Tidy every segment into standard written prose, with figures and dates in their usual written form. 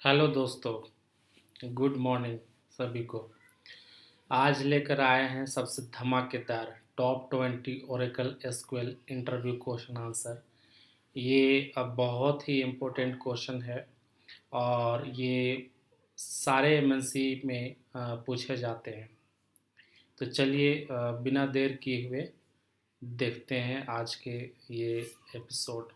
Hello दोस्तों। Good morning सभी को। आज लेकर आए हैं सबसे धमाकेदार top 20 Oracle SQL interview question answer. ये अब बहुत ही इम्पोर्टेंट क्वेश्चन है और ये सारे एमएनसी में पूछे जाते हैं। तो चलिए बिना देर किए हुए देखते हैं आज के ये एपिसोड।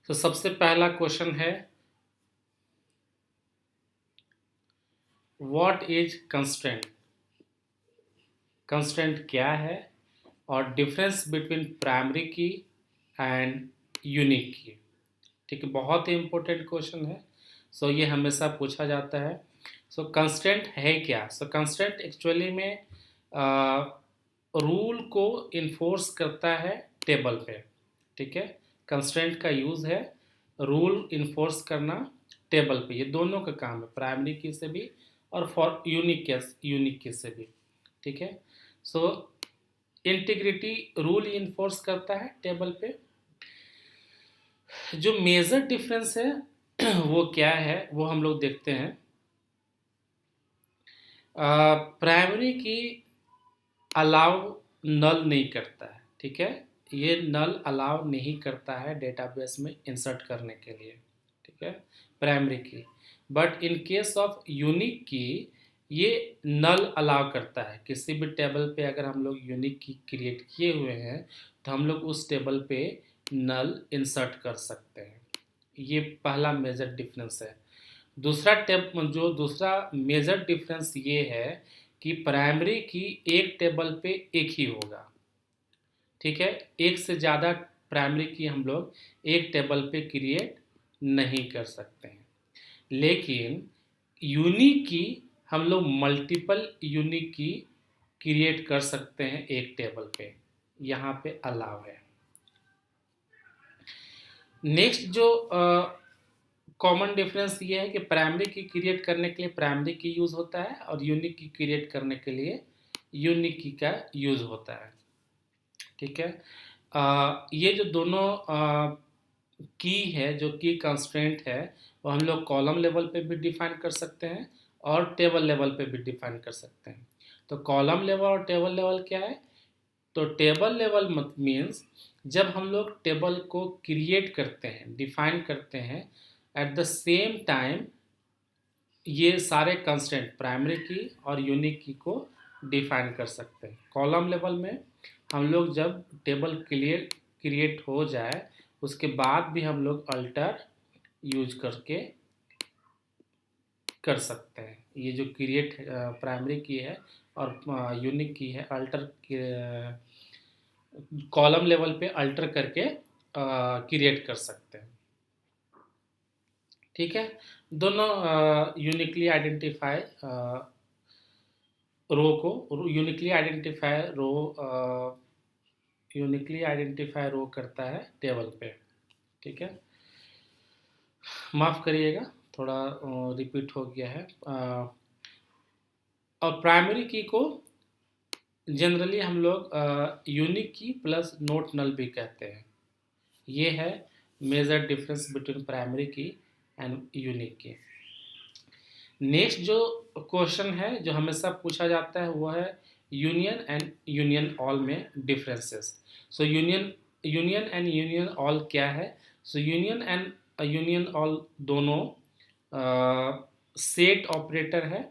तो सबसे पहला क्वेश्चन है, व्हाट इज कंस्ट्रेंट? कंस्ट्रेंट क्या है और डिफरेंस बिटवीन प्राइमरी की एंड यूनिक की। ठीक है, बहुत ही इंपॉर्टेंट क्वेश्चन है। सो ये हमेशा पूछा जाता है। सो कंस्ट्रेंट है क्या? सो कंस्ट्रेंट एक्चुअली में रूल को इन्फोर्स करता है टेबल पे। ठीक है, कंस्ट्रेंट का यूज़ है रूल इन्फोर्स करना टेबल पे। ये दोनों का काम है, प्राइमरी की से भी और फॉर यूनिक की से भी। ठीक है, सो इंटीग्रिटी रूल इन्फोर्स करता है टेबल पे। जो मेजर डिफरेंस है वो क्या है वो हम लोग देखते हैं। प्राइमरी की अलाउ नल नहीं करता है। ठीक है, ये नल अलाउ नहीं करता है डेटाबेस में इंसर्ट करने के लिए। ठीक है, प्राइमरी की। But in case of unique की ये नल अलाउ करता है। किसी भी टेबल पे अगर हम लोग यूनिक की क्रिएट किए हुए हैं तो हम लोग उस टेबल पे नल इंसर्ट कर सकते हैं। ये पहला मेजर डिफरेंस है। दूसरा मेजर डिफरेंस ये है कि प्राइमरी की एक टेबल पे एक ही होगा। ठीक है, एक से ज़्यादा प्राइमरी की हम लोग एक टेबल पे क्रिएट नहीं कर सकते हैं। लेकिन यूनिक की हम लोग मल्टीपल यूनिक की क्रिएट कर सकते हैं एक टेबल पे। यहाँ पे अलाउ है। नेक्स्ट जो कॉमन डिफरेंस ये है कि प्राइमरी की क्रिएट करने के लिए प्राइमरी की यूज़ होता है और यूनिक की क्रिएट करने के लिए यूनिक की का यूज़ होता है। ठीक है, ये जो दोनों की है, जो की कंस्ट्रेंट है, वो हम लोग कॉलम लेवल पे भी डिफाइन कर सकते हैं और टेबल लेवल पे भी डिफाइन कर सकते हैं। तो कॉलम लेवल और टेबल लेवल क्या है? तो टेबल लेवल मीन्स जब हम लोग टेबल को क्रिएट करते हैं, डिफाइन करते हैं, एट द सेम टाइम ये सारे कंस्टेंट प्राइमरी की और यूनिक की को डिफाइन कर सकते हैं। कॉलम लेवल में हम लोग जब टेबल क्रिएट हो जाए उसके बाद भी हम लोग अल्टर यूज करके कर सकते हैं। ये जो क्रिएट प्राइमरी की है और यूनिक की है, अल्टर कॉलम लेवल पे अल्टर करके क्रिएट कर सकते हैं। ठीक है, दोनों यूनिकली आइडेंटिफाई रो को यूनिकली आइडेंटिफाई रो करता है टेबल पे। ठीक है, माफ़ करिएगा थोड़ा रिपीट हो गया है। और प्राइमरी की को जनरली हम लोग यूनिक की प्लस नोट नल भी कहते हैं। ये है मेजर डिफरेंस बिटवीन प्राइमरी की एंड यूनिक की। नेक्स्ट जो क्वेश्चन है जो हमेशा पूछा जाता है वो है यूनियन एंड यूनियन ऑल में differences. So union and union all क्या है? सो यूनियन एंड यूनियन ऑल दोनों सेट ऑपरेटर है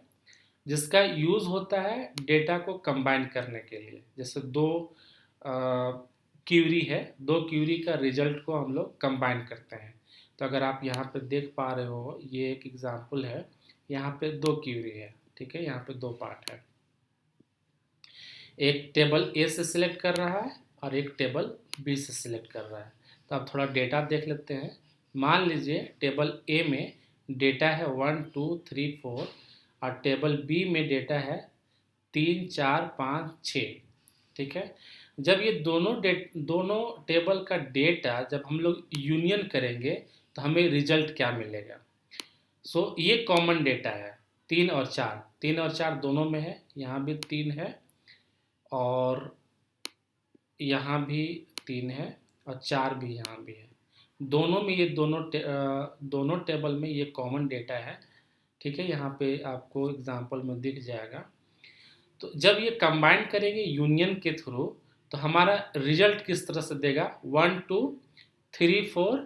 जिसका यूज़ होता है डेटा को कंबाइन करने के लिए। जैसे दो क्यूरी है, दो क्यूरी का रिजल्ट को हम लोग कंबाइन करते हैं। तो अगर आप यहाँ पे देख पा रहे हो, ये एक एग्जांपल है। यहाँ पे दो क्यूरी है। ठीक है, यहाँ पे दो पार्ट है, एक टेबल ए से सिलेक्ट कर रहा है और एक टेबल बी से सिलेक्ट कर रहा है। तो आप थोड़ा डेटा देख लेते हैं। मान लीजिए टेबल ए में डेटा है 1 2 3 4 और टेबल बी में डेटा है 3 4 5 6। ठीक है, जब ये दोनों टेबल का डेटा जब हम लोग यूनियन करेंगे तो हमें रिजल्ट क्या मिलेगा? सो ये कॉमन डेटा है 3 और 4 दोनों में है। यहाँ भी 3 है और यहाँ भी 3 है और 4 भी यहाँ भी है। दोनों में ये दोनों टेबल में ये कॉमन डेटा है। ठीक है, यहाँ पे आपको एग्जांपल में दिख जाएगा। तो जब ये कंबाइन करेंगे यूनियन के थ्रू, तो हमारा रिजल्ट किस तरह से देगा, 1 2 3 4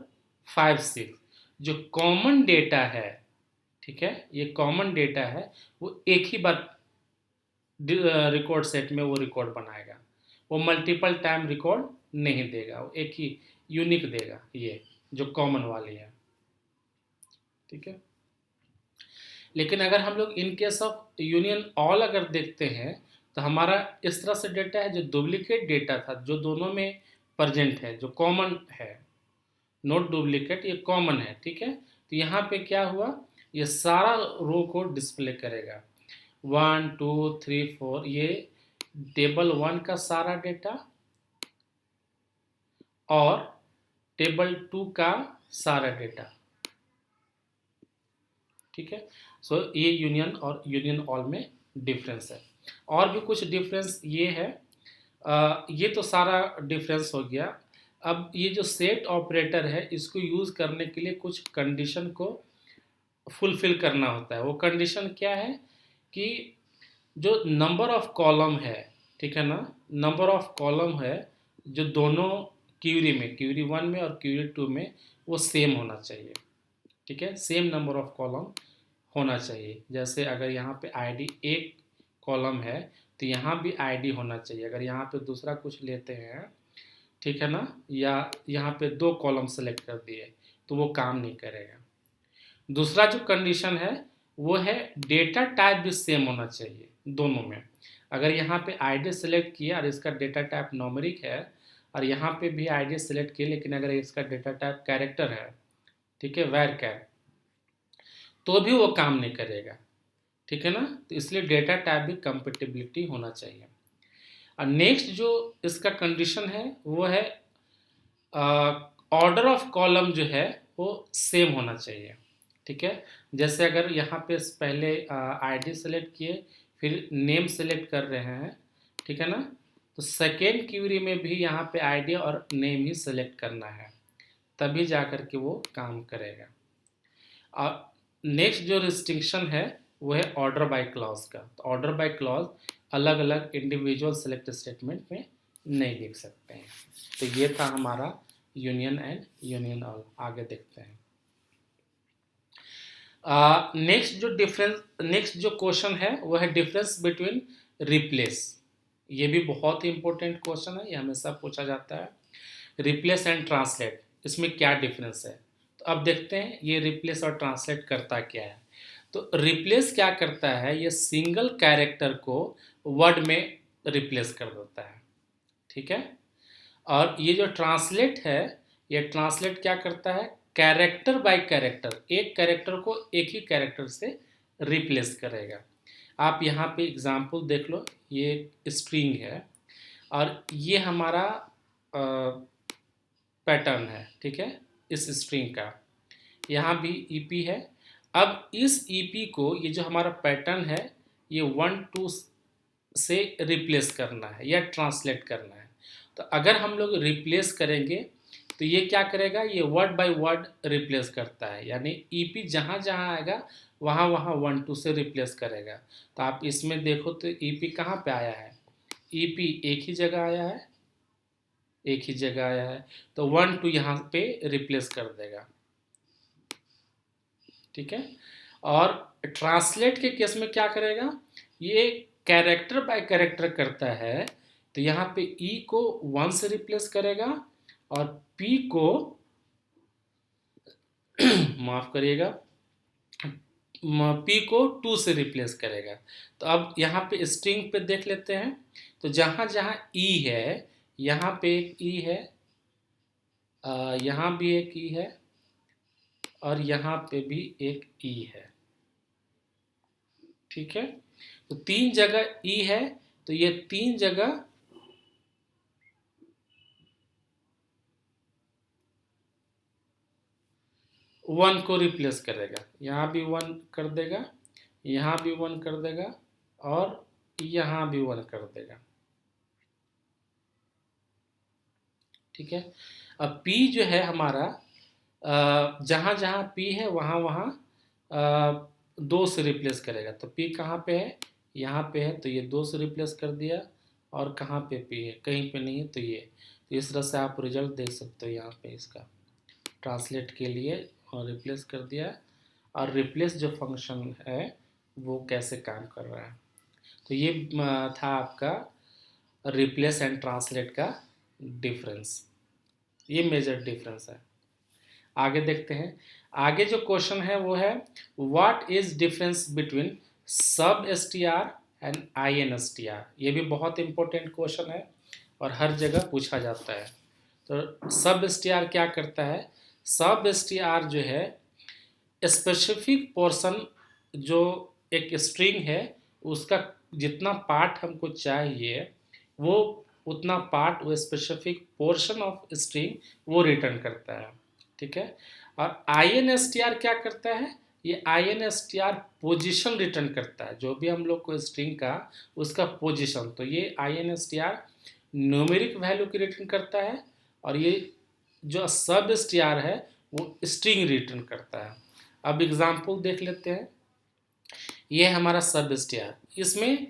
5 6 जो कॉमन डेटा है। ठीक है, ये कॉमन डेटा है, वो एक ही बार रिकॉर्ड सेट में वो रिकॉर्ड बनाएगा, वो मल्टीपल टाइम रिकॉर्ड नहीं देगा, वो एक ही यूनिक देगा, ये जो कॉमन वाली है। ठीक है, लेकिन अगर हम लोग in case of union all अगर देखते हैं, तो हमारा इस तरह से डेटा है जो डुप्लीकेट डेटा था, जो दोनों में प्रेजेंट है, जो कॉमन है, नोट डुप्लीकेट, ये कॉमन है। ठीक है, तो यहाँ पे क्या हुआ, ये सारा रो को डिस्प्ले करेगा, 1 2 3 4, ये टेबल 1 का सारा डेटा और टेबल 2 का सारा डेटा। ठीक है, सो ये यूनियन और यूनियन ऑल में डिफरेंस है। और भी कुछ डिफरेंस ये है, ये तो सारा डिफरेंस हो गया। अब ये जो सेट ऑपरेटर है, इसको यूज़ करने के लिए कुछ कंडीशन को फुलफिल करना होता है। वो कंडीशन क्या है कि जो नंबर ऑफ कॉलम है, ठीक है ना, नंबर ऑफ कॉलम है जो दोनों क्यूरी में, क्यूरी 1 में और क्यूरी 2 में, वो सेम होना चाहिए। ठीक है, सेम नंबर ऑफ कॉलम होना चाहिए। जैसे अगर यहाँ पे आईडी एक कॉलम है, तो यहाँ भी आईडी होना चाहिए। अगर यहाँ पे दूसरा कुछ लेते हैं, ठीक है ना, या यहाँ पे 2 कॉलम सेलेक्ट कर दिए, तो वो काम नहीं करेगा। दूसरा जो कंडीशन है वो है डेटा टाइप भी सेम होना चाहिए दोनों में। अगर यहाँ पे आईडी सेलेक्ट किया और इसका डेटा टाइप न्यूमेरिक है, और यहाँ पे भी आईडी सेलेक्ट किया लेकिन अगर इसका डेटा टाइप कैरेक्टर है, ठीक है, वैरचैर, तो भी वो काम नहीं करेगा। ठीक है ना, तो इसलिए डेटा टाइप भी कंपेटिबिलिटी होना चाहिए। और नेक्स्ट जो इसका कंडीशन है वो है ऑर्डर ऑफ कॉलम जो है वो सेम होना चाहिए। ठीक है, जैसे अगर यहाँ पे पहले आईडी सेलेक्ट किए, फिर नेम सेलेक्ट कर रहे हैं, ठीक है ना, तो सेकेंड क्यूरी में भी यहाँ पे आईडी और नेम ही सेलेक्ट करना है, तभी जा कर के वो काम करेगा। और नेक्स्ट जो रिस्ट्रिक्शन है वो है ऑर्डर बाय क्लॉज का। तो ऑर्डर बाय क्लॉज अलग अलग इंडिविजुअल सेलेक्ट स्टेटमेंट में नहीं लिख सकते हैं। तो ये था हमारा यूनियन एंड यूनियन ऑल। आगे देखते हैं। नेक्स्ट जो क्वेश्चन है वो है डिफरेंस बिटवीन रिप्लेस। ये भी बहुत ही इंपॉर्टेंट क्वेश्चन है, ये हमेशा पूछा जाता है। रिप्लेस एंड ट्रांसलेट, इसमें क्या डिफरेंस है? तो अब देखते हैं ये रिप्लेस और ट्रांसलेट करता क्या है। तो रिप्लेस क्या करता है, ये सिंगल कैरेक्टर को वर्ड में रिप्लेस कर देता है। ठीक है, और ये जो ट्रांसलेट है, ये ट्रांसलेट क्या करता है, कैरेक्टर बाय कैरेक्टर, एक कैरेक्टर को एक ही कैरेक्टर से रिप्लेस करेगा। आप यहाँ पे एग्जांपल देख लो, ये स्ट्रिंग है और ये हमारा पैटर्न है। ठीक है, इस स्ट्रिंग का यहाँ भी ईपी है। अब इस ईपी को, ये जो हमारा पैटर्न है, ये 1 2 से रिप्लेस करना है या ट्रांसलेट करना है। तो अगर हम लोग रिप्लेस करेंगे तो ये क्या करेगा, ये वर्ड बाय वर्ड रिप्लेस करता है, यानी ईपी जहाँ जहाँ आएगा वहाँ वहाँ 1 2 से रिप्लेस करेगा। तो आप इसमें देखो तो ईपी कहाँ पे आया है, ईपी एक ही जगह आया है, एक ही जगह आया है, तो 1 2 यहाँ पे रिप्लेस कर देगा। ठीक है, और ट्रांसलेट के केस में क्या करेगा, ये कैरेक्टर बाय कैरेक्टर करता है। तो यहाँ पे ई को 1 से रिप्लेस करेगा और पी को माफ करिएगा, पी को 2 से रिप्लेस करेगा। तो अब यहाँ पे स्ट्रिंग पे देख लेते हैं, तो जहाँ जहाँ ई है, यहाँ पे एक ई है, यहाँ भी एक ई है और यहाँ पे भी एक ई है। ठीक है, तो 3 जगह ई है, तो ये 3 जगह वन को रिप्लेस करेगा। यहाँ भी 1 कर देगा, यहाँ भी 1 कर देगा और यहाँ भी 1 कर देगा। ठीक है। अब P जो है हमारा जहाँ जहाँ P है वहाँ वहाँ 2 से रिप्लेस करेगा। तो P कहाँ पे है, यहाँ पे है, तो ये 2 से रिप्लेस कर दिया। और कहाँ पे P है, कहीं पे नहीं है, तो ये। तो इस तरह से आप रिजल्ट देख सकते हो यहाँ पे इसका ट्रांसलेट के लिए, और रिप्लेस कर दिया। और रिप्लेस जो फंक्शन है वो कैसे काम कर रहा है। तो ये था आपका रिप्लेस एंड ट्रांसलेट का डिफरेंस, ये मेजर डिफरेंस है। आगे देखते हैं। आगे जो क्वेश्चन है वो है what is difference between sub S T R and I N S T R. ये भी बहुत इंपॉर्टेंट क्वेश्चन है और हर जगह पूछा जाता है। तो सब एस टी आर क्या करता है, सब एस टी आर जो है स्पेसिफिक पोर्शन, जो एक स्ट्रिंग है उसका जितना पार्ट हमको चाहिए वो उतना पार्ट, वो स्पेसिफिक पोर्शन ऑफ स्ट्रिंग वो रिटर्न करता है। ठीक है। और I N S T R क्या करता है, ये I N S T R position return करता है, जो भी हम लोग को स्ट्रिंग का उसका पोजिशन। तो ये I N S T R numeric value की रिटर्न करता है, और ये जो सब एस टी आर है वो स्ट्रिंग रिटर्न करता है। अब एग्जाम्पल देख लेते हैं। ये है हमारा सब एस टी आर, इसमें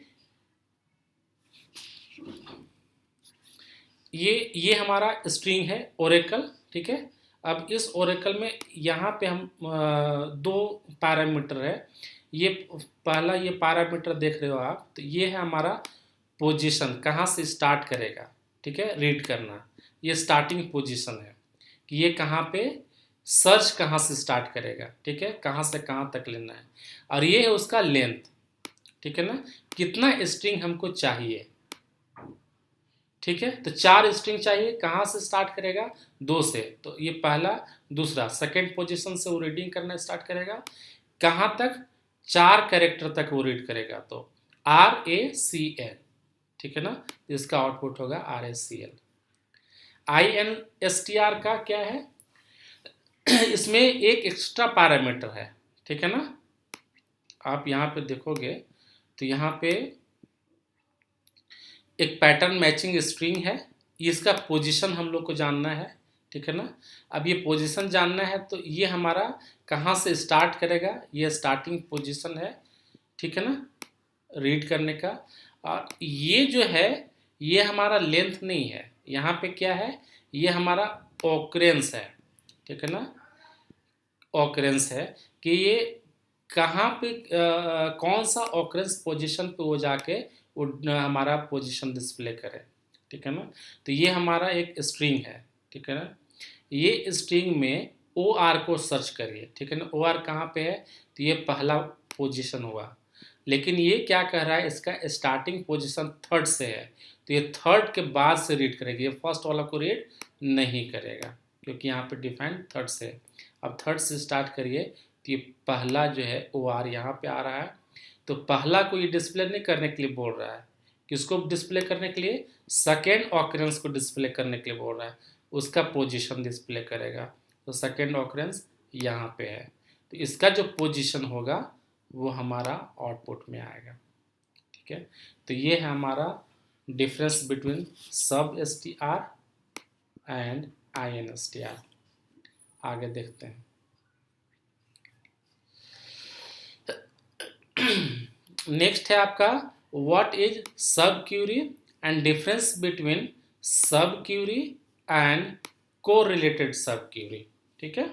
ये हमारा स्ट्रिंग है ओरेकल। ठीक है। अब इस ओरेकल में यहाँ पे हम 2 पैरामीटर है। ये पहला ये पैरामीटर देख रहे हो आप, तो ये है हमारा पोजीशन, कहाँ से स्टार्ट करेगा। ठीक है, रीड करना, ये स्टार्टिंग पोजीशन है कि ये कहाँ पे सर्च कहाँ से स्टार्ट करेगा। ठीक है, कहाँ से कहाँ तक लेना है। और ये है उसका लेंथ। ठीक है ना, कितना स्ट्रिंग हमको चाहिए। ठीक है, तो 4 स्ट्रिंग चाहिए, कहाँ से स्टार्ट करेगा, 2 से। तो ये पहला, दूसरा, सेकेंड पोजीशन से वो रीडिंग करना स्टार्ट करेगा। कहाँ तक, 4 कैरेक्टर तक वो रीड करेगा, तो RACL। ठीक है ना, इसका आउटपुट होगा RACL। INSTR का क्या है, इसमें एक एक्स्ट्रा पैरामीटर है। ठीक है ना, आप यहाँ पे देखोगे तो यहाँ पे एक पैटर्न मैचिंग स्ट्रिंग है, इसका पोजीशन हम लोग को जानना है। ठीक है ना, अब ये पोजीशन जानना है तो ये हमारा कहाँ से स्टार्ट करेगा, ये स्टार्टिंग पोजीशन है। ठीक है ना, रीड करने का। और ये जो है ये हमारा लेंथ नहीं है, यहाँ पे क्या है, ये हमारा ऑकरेंस है। ठीक है ना, ऑकरेंस है कि ये कहाँ पे कौन सा ऑकरेंस पोजीशन पे वो जाके वो हमारा पोजीशन डिस्प्ले करे। ठीक है ना, तो ये हमारा एक स्ट्रिंग है। ठीक है ना, ये स्ट्रिंग में ओ आर को सर्च करिए। ठीक है ना, ओ आर कहाँ पे है, तो ये पहला पोजीशन हुआ। लेकिन ये क्या कह रहा है, इसका स्टार्टिंग पोजीशन थर्ड से है, तो ये थर्ड के बाद से रीड करेगा, ये फर्स्ट वाला को रीड नहीं करेगा क्योंकि यहाँ पे डिफाइन थर्ड से है। अब थर्ड से स्टार्ट करिए, तो ये पहला जो है ओ आर यहाँ पे आ रहा है, तो पहला को ये डिस्प्ले नहीं करने के लिए बोल रहा है। किसको डिस्प्ले करने के लिए, सेकेंड ऑकरेंस को डिस्प्ले करने के लिए बोल रहा है, उसका पोजीशन डिस्प्ले करेगा। तो सेकेंड ऑकरेंस यहाँ पे है, तो इसका जो पोजीशन होगा वो हमारा आउटपुट में आएगा। ठीक है, तो ये है हमारा difference between sub S T R and I N S T R. आगे देखते हैं। नेक्स्ट है आपका what is sub query and difference between sub query and correlated sub query. ठीक है,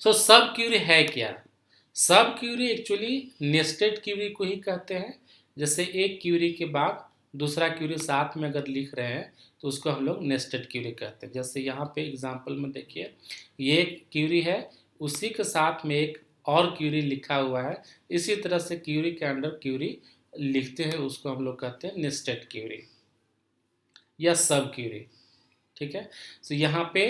सो सब क्यूरी है क्या, सब क्यूरी एक्चुअली नेस्टेड क्यूरी को ही कहते हैं। जैसे एक क्यूरी के बाद दूसरा क्यूरी साथ में अगर लिख रहे हैं तो उसको हम लोग नेस्टेड क्यूरी कहते हैं। जैसे यहाँ पे एग्जांपल में देखिए, ये एक क्यूरी है, उसी के साथ में एक और क्यूरी लिखा हुआ है। इसी तरह से क्यूरी के अंदर क्यूरी लिखते हैं, उसको हम लोग कहते हैं नेस्टेड क्यूरी या सब क्यूरी। ठीक है, तो यहाँ पे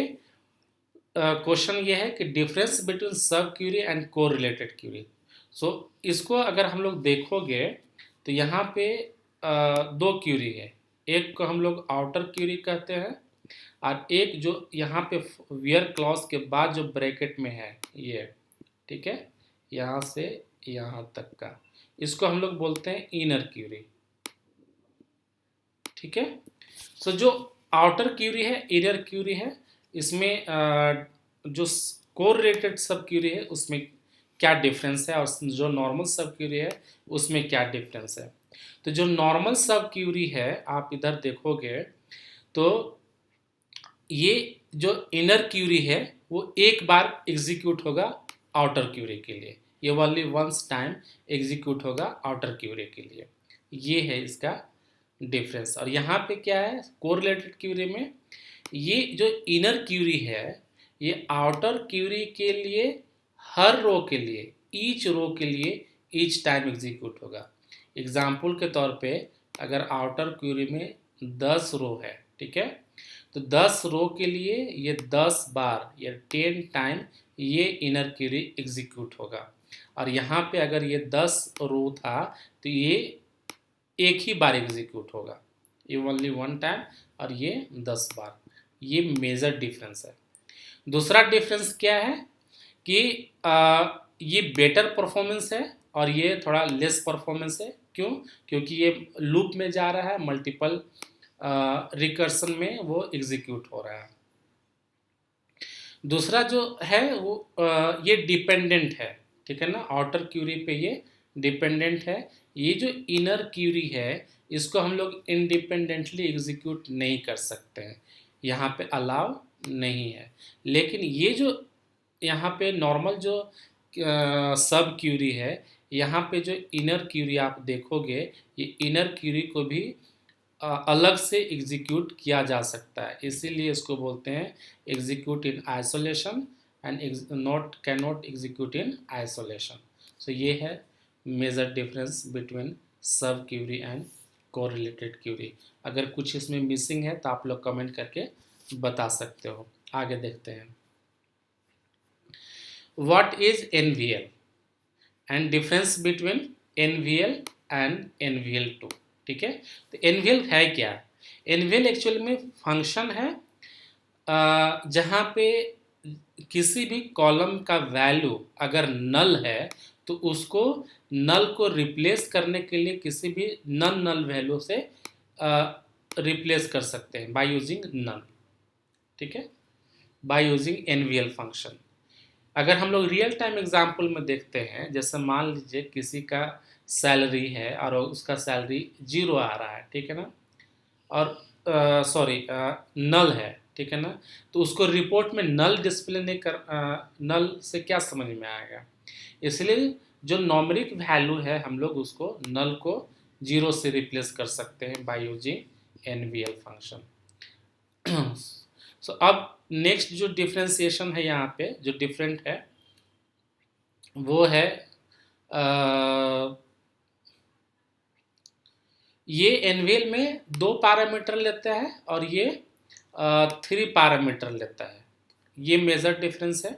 क्वेश्चन ये है कि difference between sub query and correlated Curie. सो इसको अगर हम लोग देखोगे तो यहाँ पे 2 क्यूरी है, एक को हम लोग आउटर क्यूरी कहते हैं, और एक जो यहाँ पे वेयर क्लॉज के बाद जो ब्रैकेट में है ये। ठीक है, यहाँ से यहाँ तक का, इसको हम लोग बोलते हैं इनर क्यूरी। ठीक है, सो जो आउटर क्यूरी है, इनर क्यूरी है, इसमें जो कोरिलेटेड सब क्यूरी है उसमें क्या डिफरेंस है और जो नॉर्मल सब क्यूरी है उसमें क्या डिफरेंस है। तो जो नॉर्मल सब क्यूरी है आप इधर देखोगे तो ये जो इनर क्यूरी है वो एक बार एग्जीक्यूट होगा आउटर क्यूरी के लिए, ये ओनली वंस टाइम एग्जीक्यूट होगा आउटर क्यूरी के लिए। ये है इसका डिफरेंस। और यहाँ पे क्या है कोरिलेटेड क्यूरी में, ये जो इनर क्यूरी है ये आउटर क्यूरी के लिए हर रो के लिए, ईच रो के लिए ईच टाइम एग्जीक्यूट होगा। एग्जाम्पल के तौर पे अगर आउटर क्यूरी में 10 रो है, ठीक है, तो 10 रो के लिए ये 10 बार या 10 टाइम ये इनर क्यूरी एग्जीक्यूट होगा। और यहाँ पे अगर ये 10 रो था तो ये एक ही बार एग्जीक्यूट होगा, ये ओनली वन टाइम, और ये 10 बार। ये मेजर डिफरेंस है। दूसरा डिफरेंस क्या है कि ये बेटर परफॉर्मेंस है और ये थोड़ा लेस परफॉर्मेंस है। क्यों? क्योंकि ये लूप में जा रहा है, मल्टीपल रिकर्सन में वो एग्जीक्यूट हो रहा है। दूसरा जो है वो ये डिपेंडेंट है, ठीक है ना, आउटर क्यूरी पे ये डिपेंडेंट है। ये जो इनर क्यूरी है इसको हम लोग इंडिपेंडेंटली एग्जीक्यूट नहीं कर सकते हैं, यहाँ पे अलाउ नहीं है। लेकिन ये जो यहाँ पे नॉर्मल जो सब क्यूरी है, यहाँ पे जो इनर क्यूरी आप देखोगे ये इनर क्यूरी को भी अलग से एग्जीक्यूट किया जा सकता है, इसीलिए इसको बोलते हैं execute in isolation and not can not execute in isolation. So ये है major difference between sub query and correlated query. अगर कुछ इसमें मिसिंग है तो आप लोग कमेंट करके बता सकते हो। आगे देखते हैं what is NVL and difference between NVL and NVL2। ठीक है, तो NVL है क्या? NVL एक्चुअली में फंक्शन है जहाँ पे किसी भी कॉलम का वैल्यू अगर नल है तो उसको नल को रिप्लेस करने के लिए किसी भी नन नल वैल्यू से रिप्लेस कर सकते हैं बाय यूजिंग नल। ठीक है, बाय यूजिंग NVL फंक्शन। अगर हम लोग रियल टाइम एग्जाम्पल में देखते हैं, जैसे मान लीजिए किसी का सैलरी है और उसका सैलरी 0 आ रहा है, ठीक है ना, और नल है, ठीक है ना, तो उसको रिपोर्ट में नल डिस्प्ले नहीं कर, नल से क्या समझ में आएगा? इसलिए जो नॉमरिक वैल्यू है हम लोग उसको नल को 0 से रिप्लेस कर सकते हैं बाय यूजिंग NVL फंक्शन। सो अब नेक्स्ट जो डिफ्रेंसिएशन है यहाँ पे जो डिफरेंट है वो है ये NVL में 2 पैरामीटर लेता है और ये 3 पैरामीटर लेता है। ये मेजर डिफरेंस है।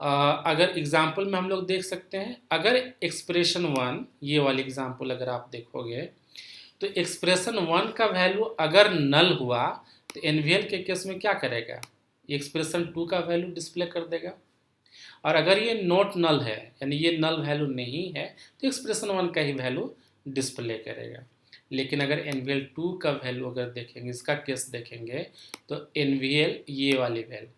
अगर एग्जाम्पल में हम लोग देख सकते हैं, अगर एक्सप्रेशन 1, ये वाली एग्जाम्पल अगर आप देखोगे तो एक्सप्रेशन 1 का वैल्यू अगर नल हुआ तो NVL के केस में क्या करेगा? एक्सप्रेशन 2 का वैल्यू डिस्प्ले कर देगा। और अगर ये नॉट नल है यानी ये नल वैल्यू नहीं है तो एक्सप्रेशन 1 का ही वैल्यू डिस्प्ले करेगा। लेकिन अगर NVL2 का वैल्यू अगर देखेंगे, इसका केस देखेंगे तो NVL ये वाली वैल्यू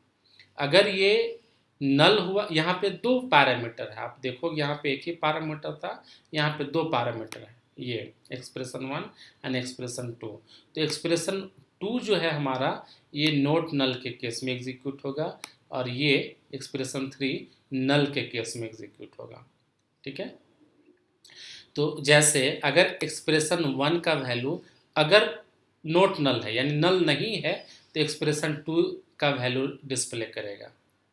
अगर ये नल हुआ, यहाँ पे 2 पैरामीटर है, आप देखो यहाँ पे एक ही पैरामीटर था, यहाँ पे 2 पैरामीटर है, ये एक्सप्रेशन 1 एंड एक्सप्रेशन 2। तो एक्सप्रेशन 2 जो है हमारा ये नॉट नल के केस में एग्जीक्यूट होगा और ये एक्सप्रेशन 3 नल के केस में एग्जीक्यूट होगा। ठीक है, तो जैसे अगर एक्सप्रेशन 1 का वैल्यू अगर नॉट नल है यानी नल नहीं है तो एक्सप्रेशन 2 का वैल्यू डिस्प्ले करेगा।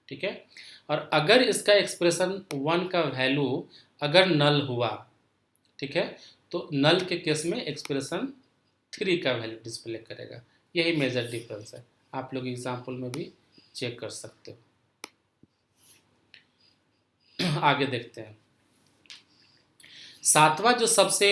ठीक है, और अगर इसका एक्सप्रेशन 1 का वैल्यू अगर नल हुआ, ठीक है, तो नल के केस में एक्सप्रेशन 3 का वैल्यू डिस्प्ले करेगा। यही मेजर डिफरेंस है, आप लोग एग्जाम्पल में भी चेक कर सकते हो। आगे देखते हैं 7वां जो सबसे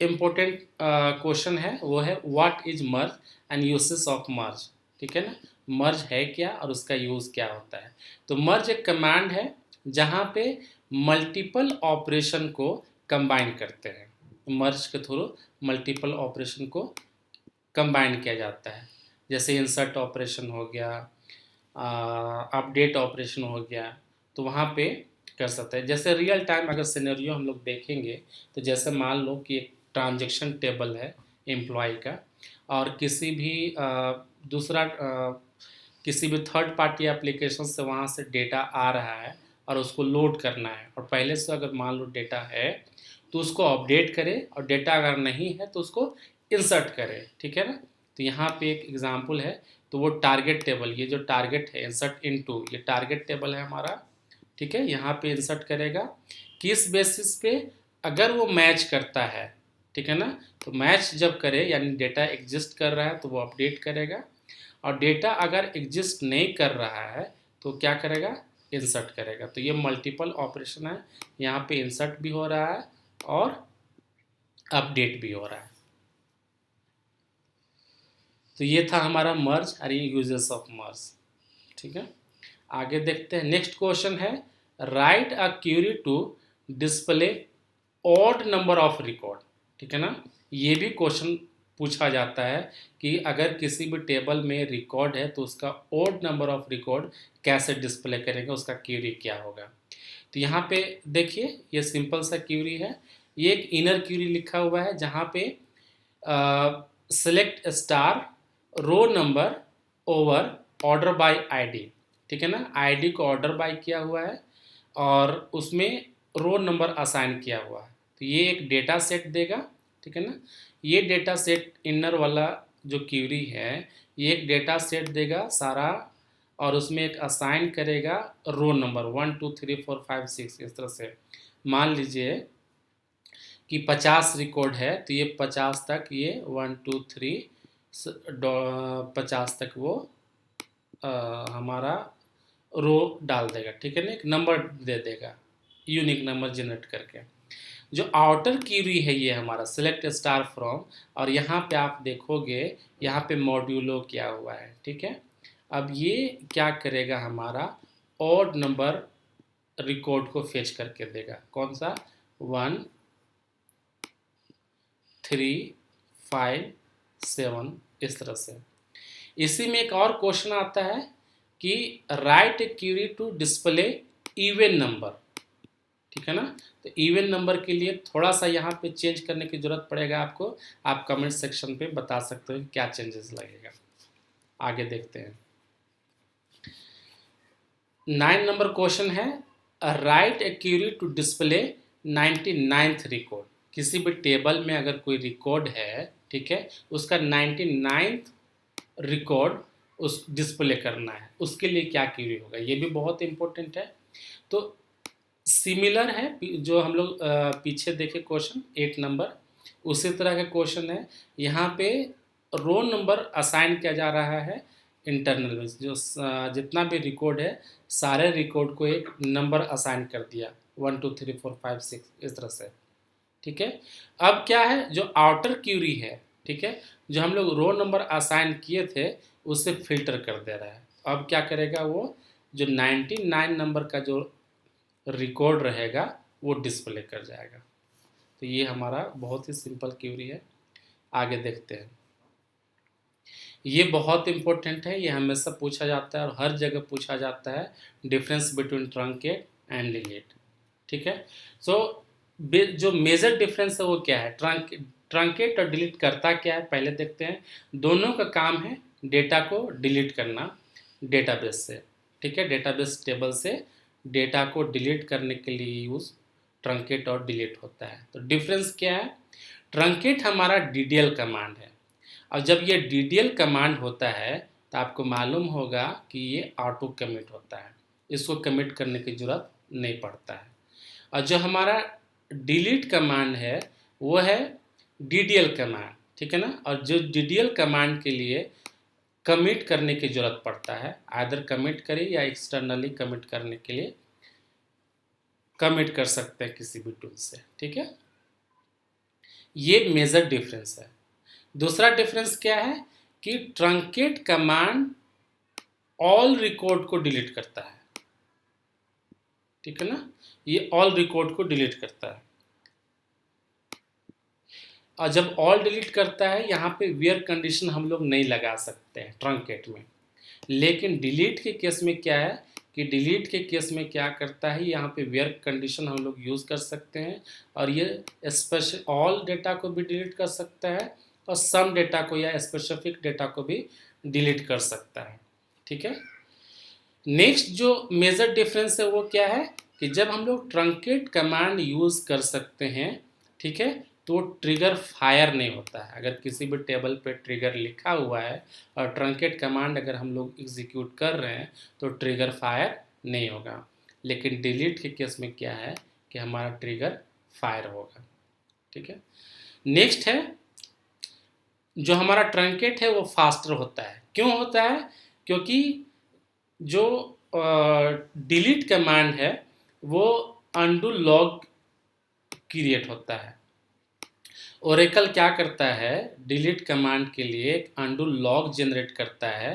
इम्पोर्टेंट क्वेश्चन है वो है what is merge and uses of merge. ठीक है ना, मर्ज है क्या और उसका यूज़ क्या होता है? तो मर्ज एक कमांड है जहाँ पे मल्टीपल ऑपरेशन को कंबाइन करते हैं। मर्ज के थ्रू मल्टीपल ऑपरेशन को कंबाइन किया जाता है। जैसे इंसर्ट ऑपरेशन हो गया, अपडेट ऑपरेशन हो गया, तो वहाँ पे कर सकते हैं। जैसे रियल टाइम अगर सिनेरियो हम लोग देखेंगे, तो जैसे मान लो कि एक ट्रांजैक्शन टेबल है एम्प्लॉय का, और किसी भी दूसरा किसी भी थर्ड पार्टी एप्लीकेशन से वहाँ से डेटा आ रहा है और उसको लोड करना है, और पहले से अगर मान लो डेटा है तो उसको अपडेट करे, और डेटा अगर नहीं है तो उसको इंसर्ट करे, ठीक है ना। तो यहाँ पे एक एग्जांपल है, तो वो टारगेट टेबल, ये जो टारगेट है इंसर्ट इनटू, ये टारगेट टेबल है हमारा, ठीक है। यहाँ पे इंसर्ट करेगा किस बेसिस पे, अगर वो मैच करता है, ठीक है ना। तो मैच जब करे यानी डेटा एग्जिस्ट कर रहा है तो वो अपडेट करेगा, और डेटा अगर एग्जिस्ट नहीं कर रहा है तो क्या करेगा, इंसर्ट करेगा। तो ये मल्टीपल ऑपरेशन है, यहाँ पे इंसर्ट भी हो रहा है और अपडेट भी हो रहा है। तो ये था हमारा मर्ज और ये यूजेस ऑफ मर्ज, ठीक है। आगे देखते हैं, नेक्स्ट क्वेश्चन है write a query to display odd number of record, ठीक है ना। ये भी क्वेश्चन पूछा जाता है कि अगर किसी भी टेबल में रिकॉर्ड है तो उसका ऑड नंबर ऑफ रिकॉर्ड कैसे डिस्प्ले करेंगे, उसका क्यूरी क्या होगा। तो यहाँ पे देखिए ये सिंपल सा क्यूरी है, ये एक इनर क्यूरी लिखा हुआ है जहाँ पे select star row number over order by ID, ठीक है ना। आईडी को ऑर्डर बाय किया हुआ है और उसमें रो नंबर असाइन किया हुआ है, तो ये एक डेटा सेट देगा, ठीक है ना। ये डेटा सेट इनर वाला जो क्यूरी है, ये एक डेटा सेट देगा सारा, और उसमें एक असाइन करेगा रो नंबर 1 2 3 4 5 6, इस तरह से। मान लीजिए कि 50 रिकॉर्ड है तो ये 50 तक, ये 1 2 3 50 तक वो हमारा रो डाल देगा, ठीक है ना। एक नंबर दे देगा यूनिक नंबर जनरेट करके। जो आउटर क्यूरी है ये हमारा सेलेक्ट स्टार फ्रॉम, और यहाँ पे आप देखोगे यहाँ पे मॉड्यूलो किया हुआ है, ठीक है। अब ये क्या करेगा, हमारा ऑड नंबर रिकॉर्ड को फेच करके देगा, कौन सा, 1 3 5 7, इस तरह से। इसी में एक और क्वेश्चन आता है कि write a query to display even number, ठीक है ना। तो इवन नंबर के लिए थोड़ा सा यहाँ पे चेंज करने की जरूरत पड़ेगा आपको, आप कमेंट सेक्शन पे बता सकते हो कि क्या चेंजेस लगेगा। आगे देखते हैं, 9 नंबर क्वेश्चन है write a query to display 99th record. किसी भी टेबल में अगर कोई रिकॉर्ड है, ठीक है, उसका 99th रिकॉर्ड उस डिस्प्ले करना है, उसके लिए क्या क्यूरी होगा, ये भी बहुत इंपॉर्टेंट है। तो सिमिलर है जो हम लोग पीछे देखे क्वेश्चन 8 नंबर, उसी तरह का क्वेश्चन है। यहाँ पे रो नंबर असाइन किया जा रहा है इंटरनल में, जो जितना भी रिकॉर्ड है सारे रिकॉर्ड को एक नंबर असाइन कर दिया 1 2 3 4 5 6, इस तरह से, ठीक है। अब क्या है, जो आउटर क्यूरी है, ठीक है, जो हम लोग रो नंबर असाइन किए थे उससे फिल्टर कर दे रहा है। अब क्या करेगा, वो जो 99 नंबर का जो रिकॉर्ड रहेगा वो डिस्प्ले कर जाएगा। तो ये हमारा बहुत ही सिंपल क्यूरी है। आगे देखते हैं, ये बहुत इंपॉर्टेंट है, ये हमेशा पूछा जाता है और हर जगह पूछा जाता है, difference between truncate and delete, ठीक है। सो जो मेजर डिफरेंस है वो क्या है, ट्रंकेट और डिलीट करता क्या है पहले देखते हैं। दोनों का काम है डेटा को डिलीट करना डेटाबेस से, ठीक है। डेटाबेस टेबल से डेटा को डिलीट करने के लिए यूज़ ट्रंकेट और डिलीट होता है। तो डिफरेंस क्या है, ट्रंकेट हमारा डीडीएल कमांड है, और जब ये डीडीएल कमांड होता है तो आपको मालूम होगा कि ये ऑटो कमिट होता है, इसको कमिट करने की ज़रूरत नहीं पड़ता है। और जो हमारा डिलीट कमांड है वो है डीडीएल कमांड, ठीक है ना। और जो डीडीएल कमांड के लिए कमिट करने की ज़रूरत पड़ता है, आइदर कमिट करें या एक्सटर्नली कमिट करने के लिए कमिट कर सकते हैं किसी भी टूल से, ठीक है। ये मेजर डिफरेंस है। दूसरा डिफरेंस क्या है कि ट्रंकेट कमांड ऑल रिकॉर्ड को डिलीट करता है, ठीक है ना, ये ऑल रिकॉर्ड को डिलीट करता है। और जब ऑल डिलीट करता है यहाँ पे वेयर कंडीशन हम लोग नहीं लगा सकते हैं ट्रंकेट में। लेकिन डिलीट के केस में क्या है कि डिलीट के केस में क्या करता है, यहाँ पे वेयर कंडीशन हम लोग यूज़ कर सकते हैं और ये स्पेशल ऑल डेटा को भी डिलीट कर सकता है और सम डेटा को या स्पेसिफिक डेटा को भी डिलीट कर सकता है। ठीक है। नेक्स्ट जो मेजर डिफरेंस है वो क्या है कि जब हम लोग ट्रंकेट कमांड यूज़ कर सकते हैं, ठीक है, तो ट्रिगर फायर नहीं होता है। अगर किसी भी टेबल पे ट्रिगर लिखा हुआ है और ट्रंकेट कमांड अगर हम लोग एग्जीक्यूट कर रहे हैं तो ट्रिगर फायर नहीं होगा। लेकिन डिलीट के केस में क्या है कि हमारा ट्रिगर फायर होगा। ठीक है। नेक्स्ट है जो हमारा ट्रंकेट है वो फास्टर होता है। क्यों होता है? क्योंकि जो डिलीट कमांड है वो अनडू लॉग क्रिएट होता है। ओरेकल क्या करता है, डिलीट कमांड के लिए एक अनडू लॉग जनरेट करता है।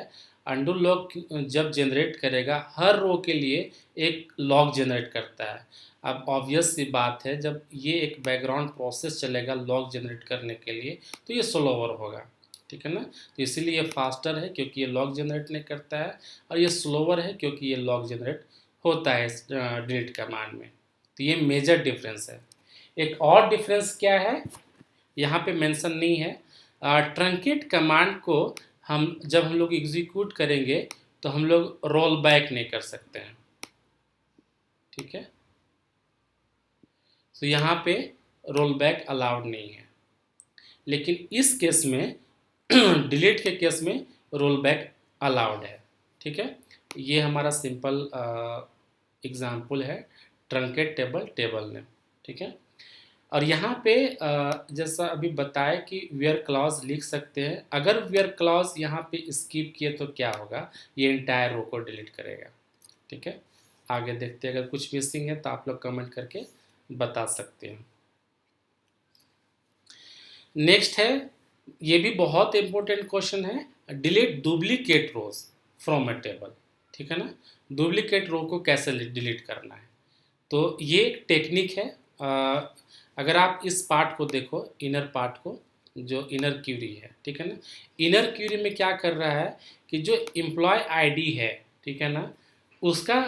अनडू लॉग जब जनरेट करेगा हर रो के लिए एक लॉग जनरेट करता है। अब ऑब्वियस सी बात है, जब ये एक बैकग्राउंड प्रोसेस चलेगा लॉग जनरेट करने के लिए तो ये स्लोवर होगा। ठीक है ना। तो इसीलिए ये फास्टर है क्योंकि ये लॉग जनरेट नहीं करता है, और ये स्लोवर है क्योंकि ये लॉग जनरेट होता है डिलीट कमांड में। तो ये मेजर डिफरेंस है। एक और डिफरेंस क्या है, यहाँ पे मेंशन नहीं है। ट्रंकेट कमांड को जब हम लोग एग्जीक्यूट करेंगे तो हम लोग रोल बैक नहीं कर सकते हैं। ठीक है। तो यहाँ पे रोल बैक अलाउड नहीं है। लेकिन इस केस में डिलीट के केस में रोल बैक अलाउड है। ठीक है। ये हमारा सिंपल एग्जाम्पल है ट्रंकेट टेबल ने। ठीक है। और यहाँ पे जैसा अभी बताया कि वेयर क्लॉज लिख सकते हैं। अगर वेयर क्लॉज यहाँ पे स्किप किए तो क्या होगा, ये इंटायर रो को डिलीट करेगा। ठीक है। आगे देखते हैं, अगर कुछ मिसिंग है तो आप लोग कमेंट करके बता सकते हैं। नेक्स्ट है, ये भी बहुत इंपॉर्टेंट क्वेश्चन है, delete duplicate rows from a table. ठीक है ना। डुप्लीकेट रो को कैसे डिलीट करना है, तो ये एक टेक्निक है। अगर आप इस पार्ट को देखो, इनर पार्ट को, जो इनर क्यूरी है, ठीक है ना, इनर क्यूरी में क्या कर रहा है कि जो एम्प्लॉय आईडी है, ठीक है ना, उसका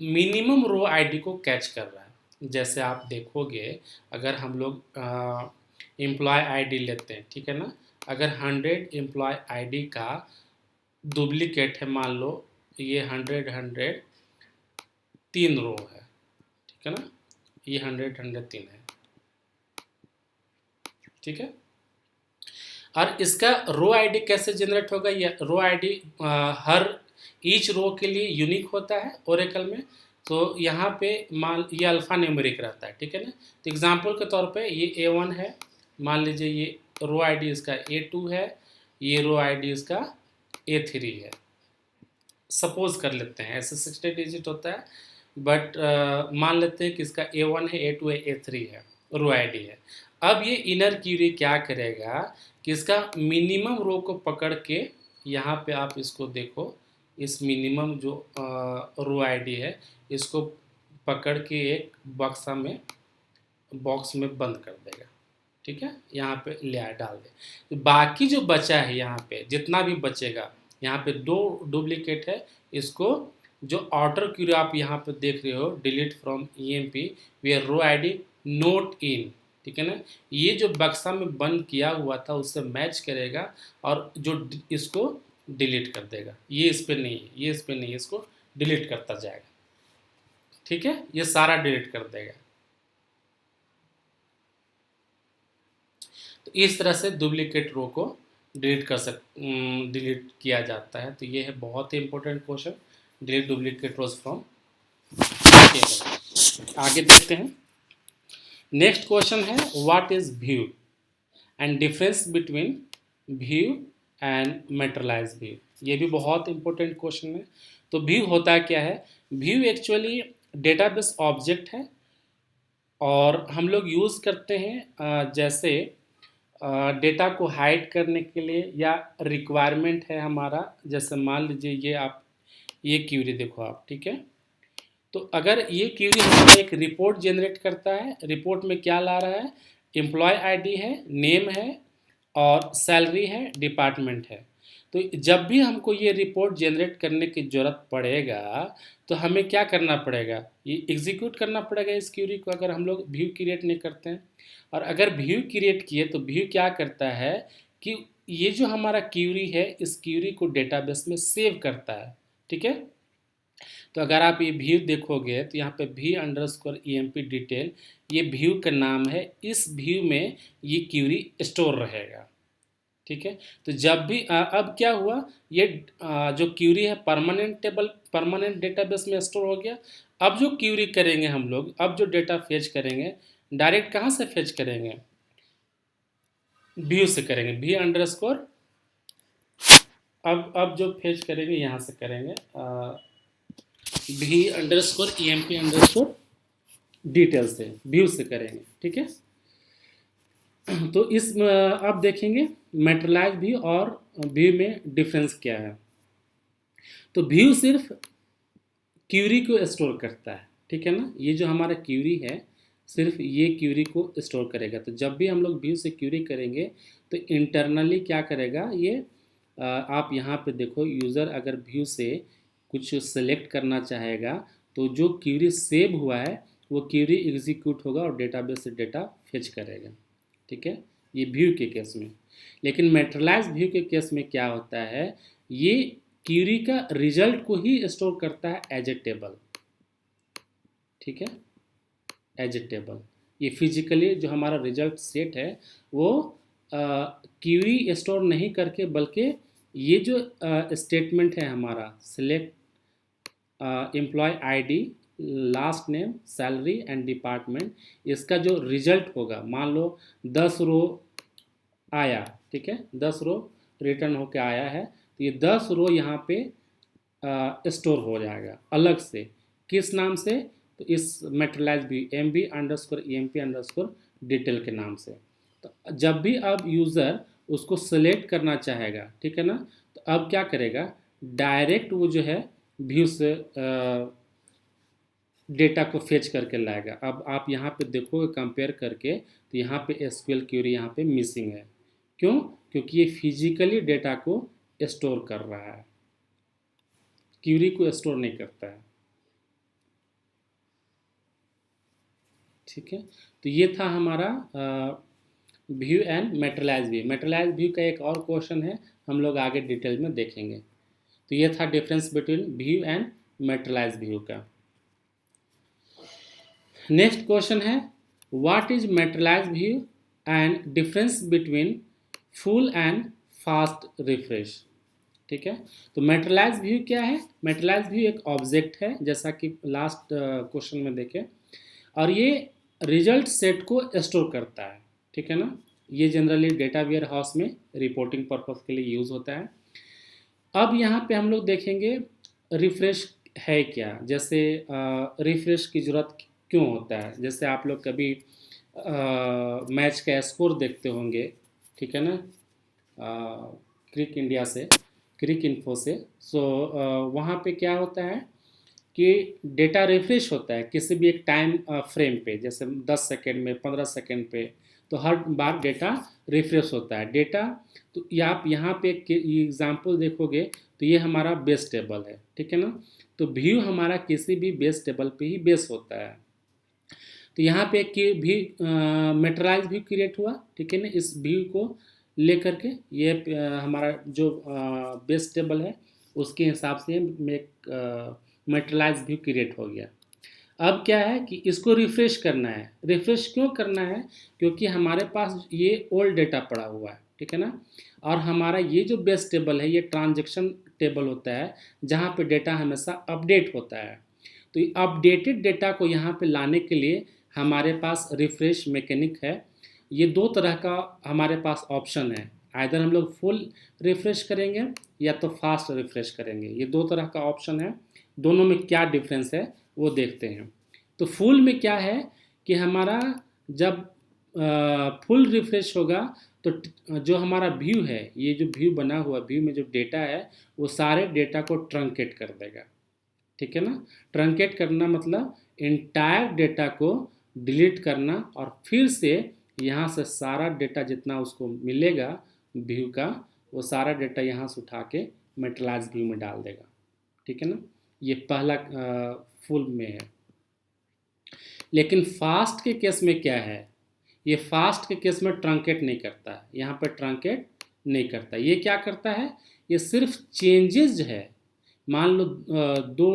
मिनिमम रो आईडी को कैच कर रहा है। जैसे आप देखोगे, अगर हम लोग एम्प्लॉय आईडी लेते हैं, ठीक है ना, अगर 100 एम्प्लॉय आईडी का डुप्लीकेट है, मान लो ये 100 3 रो है, ठीक है ना, ये 100 3 है। ठीक है। और इसका रो आईडी कैसे जनरेट होगा, ये रो आईडी हर ईच रो के लिए यूनिक होता है ओरेकल में। तो यहाँ पे मान ये अल्फ़ा न्यूमेरिक रहता है। ठीक है ना। तो एग्जांपल के तौर पे ये A1 है, मान लीजिए ये रो आईडी इसका A2 है, ये रो आईडी इसका A3 है, सपोज कर लेते हैं। ऐसे 60 डिजिट होता है, बट मान लेते हैं कि इसका A1 है, A2 है, A3 है, रो आईडी है। अब ये इनर क्यूरी क्या करेगा कि इसका मिनिमम रो को पकड़ के, यहाँ पे आप इसको देखो, इस मिनिमम जो रो आईडी है इसको पकड़ के एक बॉक्स में बंद कर देगा। ठीक है। यहाँ पे ले डाल दे, तो बाकी जो बचा है यहाँ पे जितना भी बचेगा, यहाँ पे 2 डुप्लीकेट है, इसको जो ऑर्डर क्यूरी आप यहाँ पे देख रहे हो, delete from EMP where row ID not in, ठीक है ना, ये जो बक्सा में बंद किया हुआ था उससे मैच करेगा और जो इसको डिलीट कर देगा। ये इस पर नहीं है, ये इस पर नहीं है, इसको डिलीट करता जाएगा। ठीक है। ये सारा डिलीट कर देगा। तो इस तरह से डुप्लीकेट रो को डिलीट किया जाता है। तो ये है बहुत ही important question, delete duplicate rows from table. आगे देखते हैं। नेक्स्ट क्वेश्चन है, what is view and difference between view and materialize view. ये भी बहुत इंपॉर्टेंट क्वेश्चन है। तो व्यू होता क्या है, व्यू एक्चुअली डेटाबेस ऑब्जेक्ट है और हम लोग यूज़ करते हैं जैसे डेटा को हाइड करने के लिए, या रिक्वायरमेंट है हमारा। जैसे मान लीजिए ये आप ये क्यूरी देखो आप, ठीक है, तो अगर ये क्यूरी हमारा एक रिपोर्ट जनरेट करता है, रिपोर्ट में क्या ला रहा है, एम्प्लॉय आईडी है, नेम है और सैलरी है, डिपार्टमेंट है। तो जब भी हमको ये रिपोर्ट जनरेट करने की ज़रूरत पड़ेगा तो हमें क्या करना पड़ेगा, ये एग्जीक्यूट करना पड़ेगा इस क्यूरी को, अगर हम लोग व्यू क्रिएट नहीं करते हैं। और अगर व्यू क्रिएट किए तो व्यू क्या करता है कि ये जो हमारा क्यूरी है इस क्यूरी को डेटाबेस में सेव करता है। ठीक है, तो अगर आप ये व्यू देखोगे तो यहाँ पे v_emp डिटेल, ये व्यू का नाम है। इस व्यू में ये क्यूरी स्टोर रहेगा। ठीक है, तो जब भी अब क्या हुआ, ये जो क्यूरी है परमानेंट डेटाबेस में स्टोर हो गया। अब जो क्यूरी करेंगे हम लोग, अब जो डेटा फेच करेंगे, डायरेक्ट कहाँ से फेच करेंगे, व्यू से करेंगे, v_, अब जो फेच करेंगे यहाँ से करेंगे v_emp_ डिटेल से, व्यू से करेंगे। ठीक है, तो इस अब देखेंगे मेटेरियलाइज व्यू और व्यू में डिफरेंस क्या है। तो व्यू सिर्फ क्यूरी को स्टोर करता है। ठीक है ना, ये जो हमारा क्यूरी है सिर्फ ये क्यूरी को स्टोर करेगा। तो जब भी हम लोग व्यू से क्यूरी करेंगे तो इंटरनली क्या करेगा ये, आप यहाँ पे देखो, यूज़र अगर व्यू से कुछ सेलेक्ट करना चाहेगा तो जो क्यूरी सेव हुआ है वो क्यूरी एग्जीक्यूट होगा और डेटाबेस से डेटा फेच करेगा। ठीक है, ये व्यू के केस में। लेकिन मेटेरियलाइज व्यू के केस में क्या होता है, ये क्यूरी का रिजल्ट को ही स्टोर करता है एज ए टेबल। ठीक है, एज ए टेबल। ये फिजिकली जो हमारा रिजल्ट सेट है वो क्यूरी स्टोर नहीं करके, बल्कि ये जो स्टेटमेंट है हमारा, select employee ID, last name, salary and department, इसका जो रिजल्ट होगा, मान लो 10 रो आया। ठीक है, 10 रो रिटर्न होके आया है, तो ये 10 रो यहाँ पे स्टोर हो जाएगा अलग से। किस नाम से, तो इस मेटेरियलाइज भी mv_emp_ डिटेल के नाम से। तो जब भी अब यूज़र उसको सेलेक्ट करना चाहेगा, ठीक है ना, तो अब क्या करेगा, डायरेक्ट वो जो है व्यू से डेटा को फेच करके लाएगा। अब आप यहाँ पे देखोगे कंपेयर करके तो यहाँ पे एसक्यूएल क्यूरी यहाँ पे मिसिंग है। क्यों, क्योंकि ये फिजिकली डेटा को स्टोर कर रहा है, क्यूरी को स्टोर नहीं करता है। ठीक है, तो ये था हमारा view and materialise view. Materialise view का एक और क्वेश्चन है, हम लोग आगे डिटेल में देखेंगे। तो ये था difference between view and materialise view का। नेक्स्ट क्वेश्चन है, what is materialise view and difference between full and fast refresh. ठीक है, तो मेटेरियलाइज व्यू क्या है, मेटेरियलाइज व्यू एक ऑब्जेक्ट है, जैसा कि लास्ट क्वेश्चन में देखे, और ये रिजल्ट सेट को स्टोर करता है। ठीक है ना, ये जनरली डेटा वेयर हाउस में रिपोर्टिंग पर्पस के लिए यूज़ होता है। अब यहाँ पे हम लोग देखेंगे रिफ्रेश है क्या, जैसे रिफ्रेश की ज़रूरत क्यों होता है। जैसे आप लोग कभी मैच का स्कोर देखते होंगे, ठीक है ना, क्रिक इंडिया से, क्रिक इन्फो से। सो वहाँ पे क्या होता है कि डेटा रिफ्रेश होता है किसी भी एक टाइम फ्रेम पे, जैसे 10 सेकेंड में, 15 सेकेंड पे, तो हर बार डेटा रिफ्रेश होता है। डेटा, तो ये आप यहाँ पे एक एग्जांपल देखोगे तो ये हमारा बेस टेबल है। ठीक है ना, तो व्यू हमारा किसी भी बेस टेबल पे ही बेस होता है। तो यहाँ पे एक भी मेटेरियलाइज व्यू क्रिएट हुआ। ठीक है ना, इस व्यू को लेकर के ये हमारा जो बेस टेबल है उसके हिसाब से एक मेटेरियलाइज व्यू क्रिएट हो गया। अब क्या है कि इसको रिफ्रेश करना है। रिफ्रेश क्यों करना है, क्योंकि हमारे पास ये ओल्ड डेटा पड़ा हुआ है। ठीक है ना, और हमारा ये जो बेस टेबल है ये ट्रांजैक्शन टेबल होता है जहाँ पे डेटा हमेशा अपडेट होता है। तो अपडेटेड डेटा को यहाँ पे लाने के लिए हमारे पास रिफ्रेश मैकेनिक है। ये दो तरह का हमारे पास ऑप्शन है, आइदर हम लोग फुल रिफ्रेश करेंगे या तो फास्ट रिफ्रेश करेंगे। ये दो तरह का ऑप्शन है, दोनों में क्या डिफरेंस है वो देखते हैं। तो फुल में क्या है कि हमारा जब फुल रिफ्रेश होगा तो जो हमारा व्यू है, ये जो व्यू बना हुआ व्यू में जो डेटा है वो सारे डेटा को ट्रंकेट कर देगा। ठीक है ना, ट्रंकेट करना मतलब इंटायर डेटा को डिलीट करना और फिर से यहाँ से सारा डेटा जितना उसको मिलेगा व्यू का, वो सारा डेटा यहाँ से उठा के मेटलाइज व्यू में डाल देगा। ठीक है ना, ये पहला फुल में है। लेकिन फास्ट के केस में क्या है, ये फास्ट के केस में ट्रंकेट नहीं करता है, यहाँ पर ट्रंकेट नहीं करता। ये क्या करता है, ये सिर्फ चेंजेस है। मान लो 2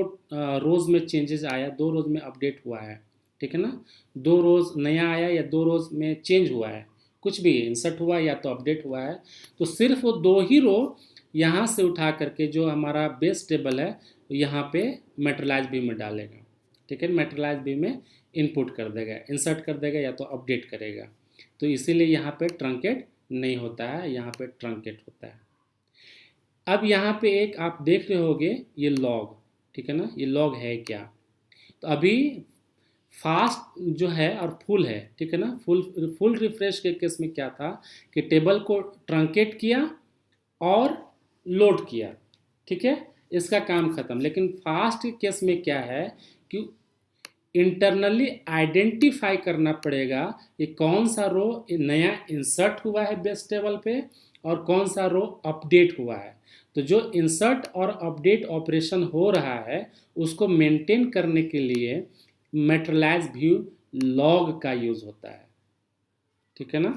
रोज़ में चेंजेस आया, 2 रोज़ में अपडेट हुआ है, ठीक है ना, 2 रोज़ नया आया या 2 रोज़ में चेंज हुआ है, कुछ भी इंसर्ट हुआ या तो अपडेट हुआ है, तो सिर्फ वो 2 ही रो यहाँ से उठा करके जो हमारा बेस टेबल है यहाँ पे मेटेरियलाइज व्यू में डालेगा। ठीक है, मेटेरियलाइज व्यू में इनपुट कर देगा, इंसर्ट कर देगा या तो अपडेट करेगा। तो इसीलिए यहाँ पे ट्रंकेट नहीं होता है, यहाँ पे ट्रंकेट होता है। अब यहाँ पे एक आप देख रहे होगे ये लॉग, ठीक है ना, ये लॉग है क्या। तो अभी फास्ट जो है और फुल है, ठीक है ना, फुल रिफ्रेश के केस में क्या था कि टेबल को ट्रंकेट किया और लोड किया, ठीक है, इसका काम खत्म। लेकिन फास्ट के केस में क्या है कि इंटरनली आइडेंटिफाई करना पड़ेगा कि कौन सा रो नया इंसर्ट हुआ है बेस टेबल पे और कौन सा रो अपडेट हुआ है। तो जो इंसर्ट और अपडेट ऑपरेशन हो रहा है उसको मेंटेन करने के लिए मेटेरियलाइज व्यू लॉग का यूज होता है। ठीक है ना,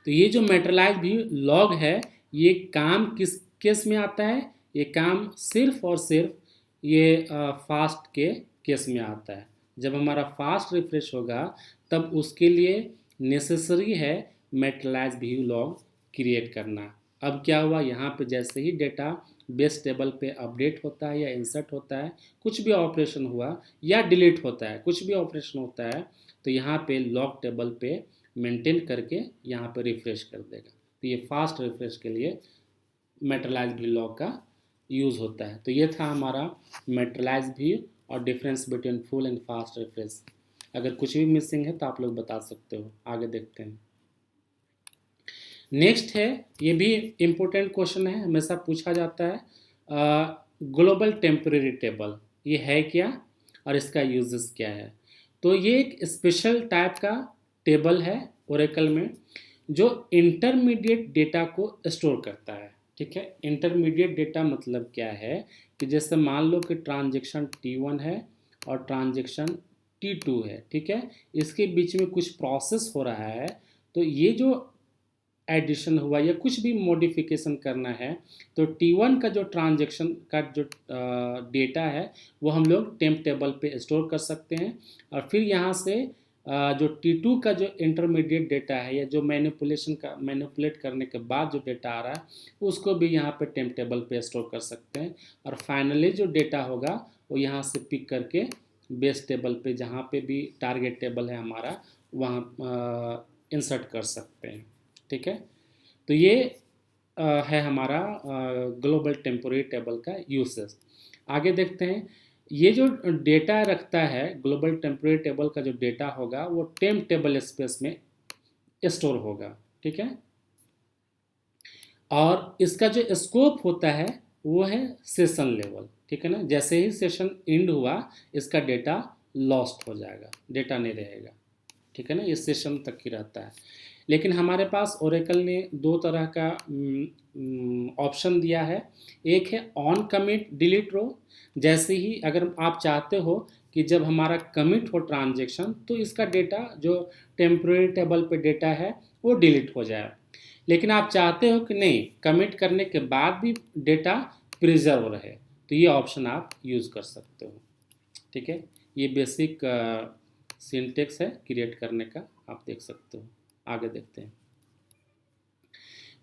तो ये जो मेटेरियलाइज व्यू लॉग है ये काम किस केस में आता है, ये काम सिर्फ और सिर्फ ये फास्ट के केस में आता है। जब हमारा फास्ट रिफ्रेश होगा तब उसके लिए नेसेसरी है मेटेरियलाइज व्यू लॉग क्रिएट करना। अब क्या हुआ, यहाँ पे जैसे ही डेटा बेस टेबल पे अपडेट होता है या इंसर्ट होता है, कुछ भी ऑपरेशन हुआ या डिलीट होता है, कुछ भी ऑपरेशन होता है, तो यहाँ पे लॉग टेबल पे मेंटेन करके यहाँ पे रिफ्रेश कर देगा। तो ये फास्ट रिफ्रेश के लिए मेटेरियलाइज व्यू लॉग का यूज़ होता है। तो ये था हमारा मेटेरियलाइज व्यू और difference between full and fast refresh. अगर कुछ भी मिसिंग है तो आप लोग बता सकते हो। आगे देखते हैं। नेक्स्ट है, ये भी इम्पोर्टेंट क्वेश्चन है, हमेशा पूछा जाता है, ग्लोबल टेम्परेरी टेबल ये है क्या और इसका यूजेस क्या है। तो ये एक स्पेशल टाइप का टेबल है ओरेकल में जो इंटरमीडिएट डेटा को स्टोर करता है। ठीक है, इंटरमीडिएट डेटा मतलब क्या है कि जैसे मान लो कि ट्रांजेक्शन T1 है और ट्रांजेक्शन T2 है, ठीक है, इसके बीच में कुछ प्रोसेस हो रहा है, तो ये जो एडिशन हुआ या कुछ भी मॉडिफिकेशन करना है तो T1 का जो ट्रांजेक्शन का जो डेटा है वो हम लोग टेम्प टेबल पे स्टोर कर सकते हैं, और फिर यहाँ से जो T2 का जो इंटरमीडिएट डेटा है या जो मैनिपुलेट करने के बाद जो डेटा आ रहा है उसको भी यहाँ पे टेम्प टेबल पे स्टोर कर सकते हैं, और फाइनली जो डेटा होगा वो यहाँ से पिक करके बेस टेबल पे जहाँ पे भी टारगेट टेबल है हमारा वहाँ इंसर्ट कर सकते हैं। ठीक है, तो ये है हमारा ग्लोबल टेम्पोररी टेबल का यूसेस। आगे देखते हैं, ये जो डेटा रखता है ग्लोबल टेम्पोररी टेबल का जो डेटा होगा वो टेम्प टेबल स्पेस में स्टोर होगा। ठीक है, और इसका जो स्कोप होता है वो है सेशन लेवल। ठीक है ना, जैसे ही सेशन एंड हुआ इसका डेटा लॉस्ट हो जाएगा, डेटा नहीं रहेगा। ठीक है ना, ये सेशन तक ही रहता है। लेकिन हमारे पास ओरेकल ने 2 तरह का ऑप्शन दिया है। एक है ऑन कमिट डिलीट रो, जैसे ही अगर आप चाहते हो कि जब हमारा कमिट हो ट्रांजेक्शन तो इसका डेटा जो टेम्परेरी टेबल पे डेटा है वो डिलीट हो जाए, लेकिन आप चाहते हो कि नहीं कमिट करने के बाद भी डेटा प्रिजर्व रहे, तो ये ऑप्शन आप यूज़ कर सकते हो। ठीक है, ये बेसिक सिंटेक्स है क्रिएट करने का, आप देख सकते हो। आगे देखते हैं,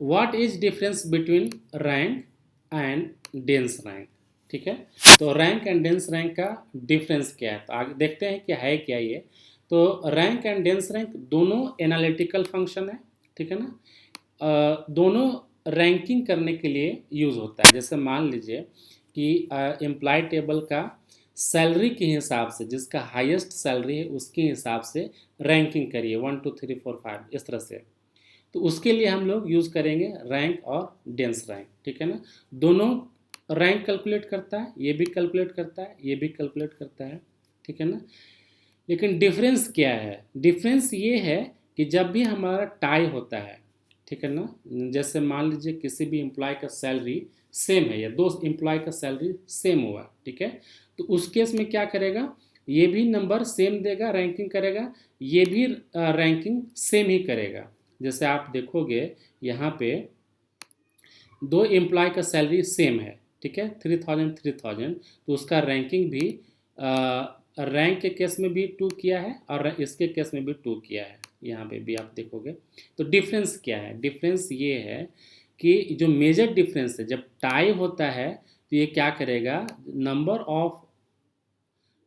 what is difference between rank and dense rank. ठीक है, तो रैंक एंड डेंस रैंक का डिफरेंस क्या है, तो आगे देखते हैं क्या है क्या ये। तो रैंक एंड डेंस रैंक दोनों एनालिटिकल फंक्शन है। ठीक है ना, दोनों रैंकिंग करने के लिए यूज़ होता है। जैसे मान लीजिए कि एम्प्लॉय टेबल का सैलरी के हिसाब से, जिसका हाईएस्ट सैलरी है उसके हिसाब से रैंकिंग करिए 1 2 3 4 5 इस तरह से, तो उसके लिए हम लोग यूज़ करेंगे रैंक और डेंस रैंक। ठीक है ना, दोनों रैंक कैलकुलेट करता है, ये भी कैलकुलेट करता है, ये भी कैलकुलेट करता है। ठीक है ना, लेकिन डिफरेंस क्या है, डिफरेंस ये है कि जब भी हमारा टाई होता है, ठीक है ना, जैसे मान लीजिए किसी भी एम्प्लॉय का सैलरी सेम है या दो एम्प्लॉय का सैलरी सेम हुआ, ठीक है, तो उस केस में क्या करेगा, ये भी नंबर सेम देगा, रैंकिंग करेगा, ये भी रैंकिंग सेम ही करेगा। जैसे आप देखोगे यहाँ पे दो एम्प्लॉय का सैलरी सेम है, ठीक है, 3000 तो उसका रैंकिंग भी रैंक के केस में भी 2 किया है और इसके केस में भी 2 किया है। यहाँ पे भी आप देखोगे तो डिफरेंस क्या है, डिफरेंस ये है कि जो मेजर डिफरेंस है, जब टाई होता है तो ये क्या करेगा, नंबर ऑफ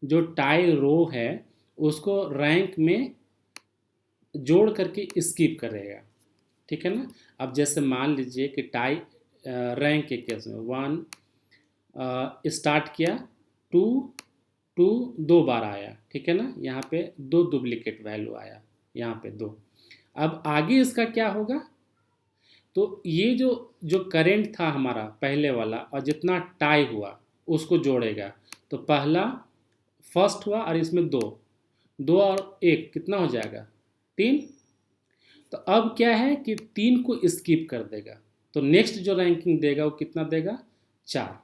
जो टाई रो है उसको रैंक में जोड़ करके स्किप करेगा, ठीक है ना। अब जैसे मान लीजिए कि टाई रैंक के केस में 1 स्टार्ट किया, 2 2 2 बार आया, ठीक है ना, यहाँ पे 2 डुप्लीकेट वैल्यू आया, यहाँ पे 2। अब आगे इसका क्या होगा, तो ये जो जो करेंट था हमारा पहले वाला और जितना टाई हुआ उसको जोड़ेगा, तो पहला फर्स्ट हुआ और इसमें 2 2 और 1 कितना हो जाएगा, 3। तो अब क्या है कि 3 को स्किप कर देगा, तो नेक्स्ट जो रैंकिंग देगा वो कितना देगा, 4,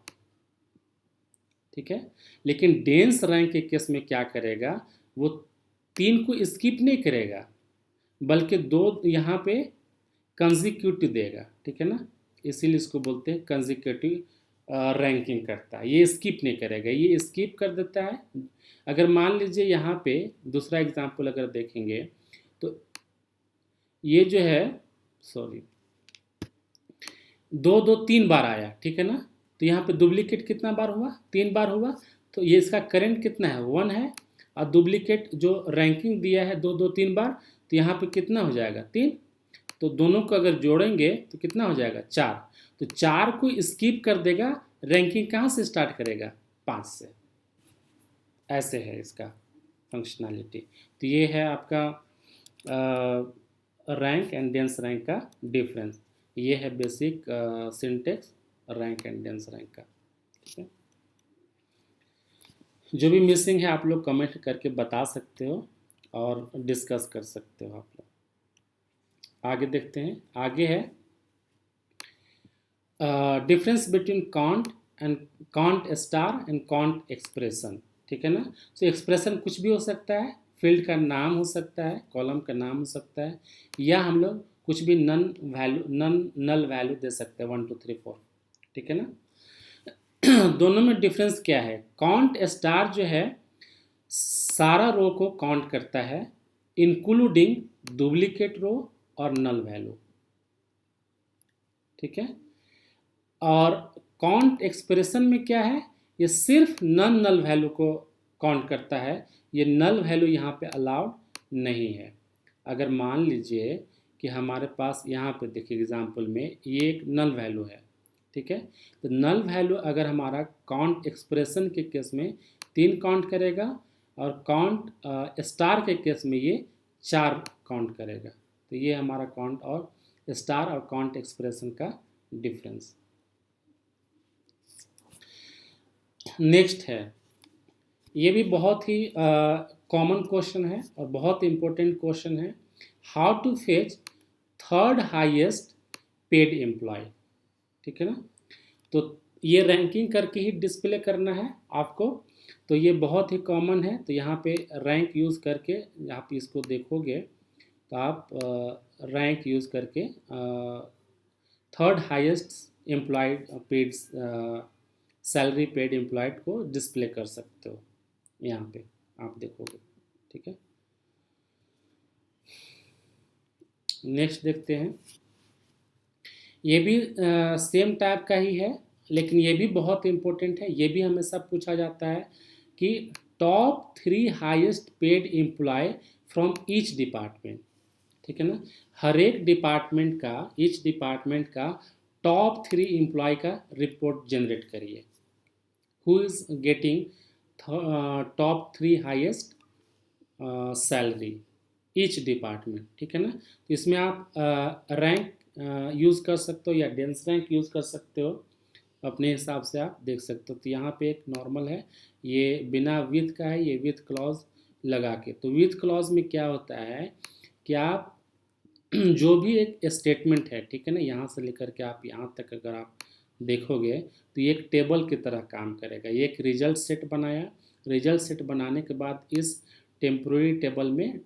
ठीक है। लेकिन डेंस रैंक के केस में क्या करेगा, वो 3 को स्किप नहीं करेगा बल्कि 2 यहाँ पे कंजिक्यूटिव देगा, ठीक है ना, इसीलिए इसको बोलते हैं कंजिक्यूटिव रैंकिंग करता है, ये स्किप नहीं करेगा, ये स्किप कर देता है। अगर मान लीजिए यहाँ पे दूसरा एग्जांपल अगर देखेंगे तो ये जो है, सॉरी, 2 2 3 बार आया, ठीक है ना, तो यहाँ पे डुप्लीकेट कितना बार हुआ, 3 बार हुआ, तो ये इसका करंट कितना है, 1 है, और डुप्लीकेट जो रैंकिंग दिया है 2 2 3 बार, तो यहाँ पे कितना हो जाएगा, 3। तो दोनों को अगर जोड़ेंगे तो कितना हो जाएगा, 4। तो 4 को स्किप कर देगा, रैंकिंग कहाँ से स्टार्ट करेगा, 5 से। ऐसे है इसका फंक्शनैलिटी। तो ये है आपका रैंक एंड डेंस रैंक का डिफरेंस। ये है basic syntax rank and dense rank का, ठीक है। जो भी मिसिंग है आप लोग कमेंट करके बता सकते हो और डिस्कस कर सकते हो आप लोग। आगे देखते हैं, आगे है difference between can't and can't star and can't expression, ठीक है ना। तो एक्सप्रेशन कुछ भी हो सकता है, फील्ड का नाम हो सकता है, कॉलम का नाम हो सकता है, या हम लोग कुछ भी नल वैल्यू दे सकते हैं 1 2 3 4, ठीक है ना। दोनों में डिफरेंस क्या है, काउंट स्टार जो है सारा रो को काउंट करता है इंक्लूडिंग डुप्लीकेट रो और नल वैल्यू, ठीक है। और काउंट एक्सप्रेशन में क्या है, ये सिर्फ नल वैल्यू को काउंट करता है, ये नल वैल्यू यहाँ पे अलाउड नहीं है। अगर मान लीजिए कि हमारे पास यहाँ पे देखिए एग्जांपल में ये एक नल वैल्यू है, ठीक है, तो नल वैल्यू अगर हमारा काउंट एक्सप्रेशन के केस में 3 काउंट करेगा और काउंट स्टार के केस में ये 4 काउंट करेगा। तो ये हमारा काउंट और स्टार और काउंट एक्सप्रेशन का डिफरेंस। नेक्स्ट है, ये भी बहुत ही कॉमन क्वेश्चन है और बहुत इम्पोर्टेंट क्वेश्चन है, how to fetch third highest paid employee, ठीक है ना। तो ये रैंकिंग करके ही डिस्प्ले करना है आपको, तो ये बहुत ही कॉमन है। तो यहाँ पे रैंक यूज़ करके आप इसको देखोगे तो आप रैंक यूज़ करके third highest employed paid salary paid employed को डिस्प्ले कर सकते हो, यहाँ पे आप देखोगे, ठीक है। नेक्स्ट देखते हैं, ये भी सेम टाइप का ही है लेकिन ये भी बहुत इम्पोर्टेंट है, ये भी हमेशा पूछा जाता है कि top 3 highest paid employee from each department, ठीक है ना। हर एक डिपार्टमेंट का, ईच डिपार्टमेंट का टॉप 3 एम्प्लॉय का रिपोर्ट जनरेट करिए, who is getting top 3 highest salary each department, ठीक है ना। तो इसमें आप रैंक यूज़ कर सकते हो या डेंस रैंक यूज़ कर सकते हो, अपने हिसाब से आप देख सकते हो। तो यहाँ पे एक नॉर्मल है, ये बिना विथ का है, ये विथ क्लॉज लगा के। तो विथ क्लॉज में क्या होता है कि आप जो भी एक स्टेटमेंट है, ठीक है ना, यहाँ से लेकर के आप यहाँ तक अगर आप देखोगे तो ये एक टेबल की तरह काम करेगा। ये एक रिजल्ट सेट बनाया, रिजल्ट सेट बनाने के बाद इस टेम्प्रोरी टेबल में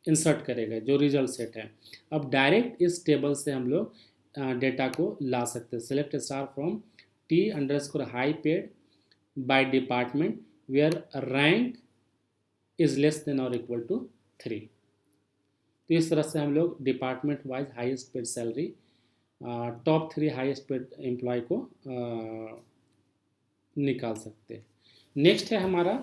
इंसर्ट करेगा जो रिजल्ट सेट है। अब डायरेक्ट इस टेबल से हम लोग डेटा को ला सकते हैं। Select star from T underscore high paid by department where rank is less than और इक्वल टू 3। तो इस तरह से हम लोग department wise highest paid salary, top 3 highest paid employee को निकाल सकते हैं। नेक्स्ट है हमारा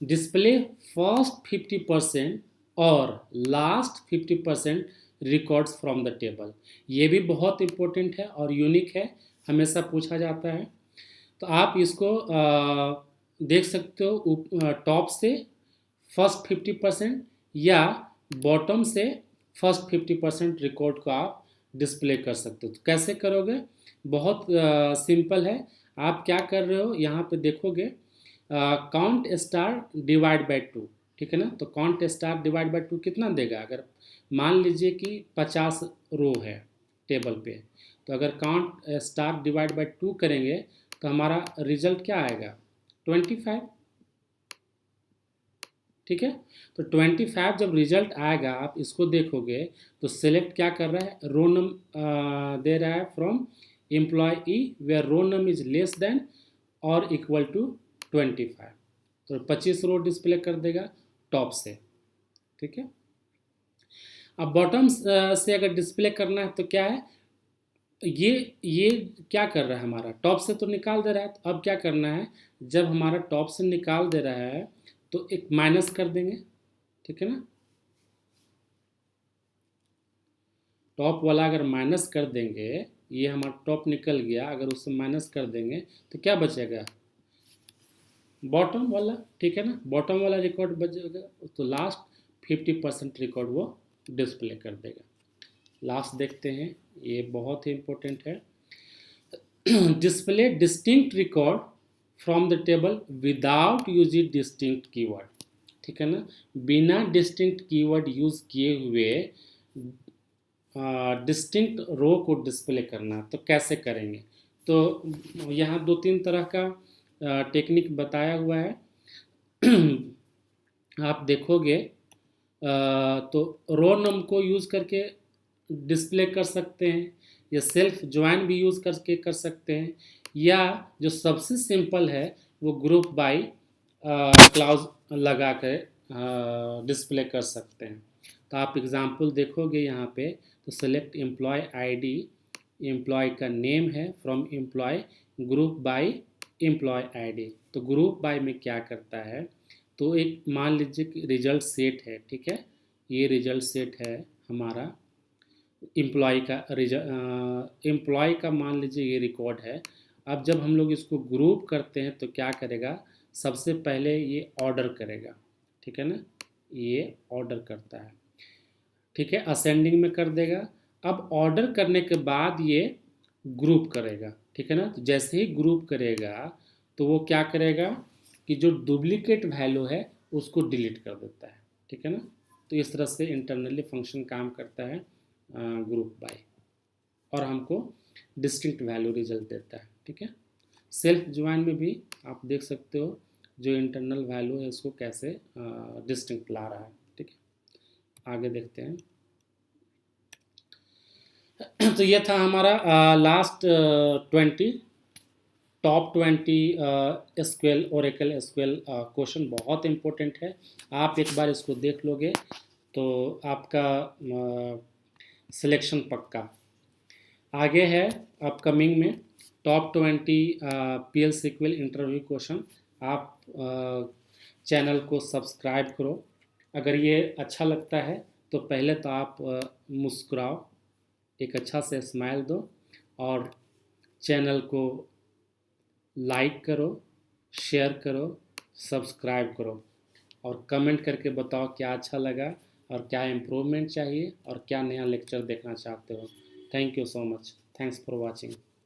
डिस्प्ले फर्स्ट 50% और last 50% records from the table. ये भी बहुत इंपॉर्टेंट है और यूनिक है, हमेशा पूछा जाता है। तो आप इसको देख सकते हो टॉप से फर्स्ट 50% या बॉटम से फर्स्ट 50% रिकॉर्ड को आप डिस्प्ले कर सकते हो। तो कैसे करोगे? बहुत सिंपल है। आप क्या कर रहे हो, यहाँ पे देखोगे काउंट स्टार डिवाइड बाय 2, ठीक है ना। तो काउंट स्टार डिवाइड बाय 2 कितना देगा? अगर मान लीजिए कि 50 रो है टेबल पे, तो अगर काउंट स्टार डिवाइड बाय 2 करेंगे तो हमारा रिजल्ट क्या आएगा? 25, ठीक है। तो 25 जब रिजल्ट आएगा, आप इसको देखोगे तो सिलेक्ट क्या कर रहा है? रो नम दे रहा है from employee where row num is less than और इक्वल टू 25। तो 25 रो डिस्प्ले कर देगा टॉप से, ठीक है। अब बॉटम से अगर डिस्प्ले करना है तो क्या है, ये क्या कर रहा है? हमारा टॉप से तो निकाल दे रहा है। तो अब क्या करना है, जब हमारा टॉप से निकाल दे रहा है तो एक माइनस कर देंगे, ठीक है ना। टॉप वाला अगर माइनस कर देंगे, ये हमारा टॉप निकल गया, अगर उससे माइनस कर देंगे तो क्या बचेगा? बॉटम वाला, ठीक है ना। बॉटम वाला रिकॉर्ड बचेगा, तो लास्ट 50% रिकॉर्ड वो डिस्प्ले कर देगा। लास्ट देखते हैं, ये बहुत ही इंपॉर्टेंट है। Display distinct record from the table without using distinct keyword, ठीक है ना। बिना डिस्टिंक्ट कीवर्ड यूज किए हुए डिस्टिंक्ट रो को डिस्प्ले करना, तो कैसे करेंगे? तो यहाँ 2-3 तरह का टेक्निक बताया हुआ है। आप देखोगे तो रो नम को यूज़ करके डिस्प्ले कर सकते हैं, या सेल्फ ज्वाइन भी यूज़ करके कर सकते हैं, या जो सबसे सिंपल है वो ग्रुप बाय क्लाउज लगा कर डिस्प्ले कर सकते हैं। तो आप एग्जांपल देखोगे यहाँ पे, तो सेलेक्ट एम्प्लॉय आईडी, एम्प्लॉय का नेम है from employee group by employee ID. तो ग्रुप बाय में क्या करता है, तो एक मान लीजिए कि रिजल्ट सेट है, ठीक है। ये रिजल्ट सेट है हमारा एम्प्लॉय का मान लीजिए ये रिकॉर्ड है। अब जब हम लोग इसको ग्रुप करते हैं तो क्या करेगा? सबसे पहले ये ऑर्डर करेगा, ठीक है ना। ये ऑर्डर करता है, ठीक है, असेंडिंग में कर देगा। अब ऑर्डर करने के बाद ये ग्रुप करेगा, ठीक है ना। तो जैसे ही ग्रुप करेगा तो वो क्या करेगा कि जो डुप्लीकेट वैल्यू है उसको डिलीट कर देता है, ठीक है ना। तो इस तरह से इंटरनली फंक्शन काम करता है ग्रुप बाय, और हमको डिस्टिंक्ट वैल्यू रिजल्ट देता है, ठीक है। सेल्फ ज्वाइन में भी आप देख सकते हो जो इंटरनल वैल्यू है उसको कैसे डिस्टिंक्ट ला रहा है, ठीक है। आगे देखते हैं। तो ये था हमारा last 20 top 20 SQL Oracle SQL question. बहुत इंपॉर्टेंट है, आप एक बार इसको देख लोगे तो आपका सिलेक्शन पक्का। आगे है अपकमिंग में top 20 PL SQL interview question. आप चैनल को सब्सक्राइब करो। अगर ये अच्छा लगता है तो पहले तो आप मुस्कुराओ, एक अच्छा से स्माइल दो, और चैनल को लाइक करो, शेयर करो, सब्सक्राइब करो, और कमेंट करके बताओ क्या अच्छा लगा और क्या इम्प्रूवमेंट चाहिए और क्या नया लेक्चर देखना चाहते हो। Thank you so much, thanks for watching.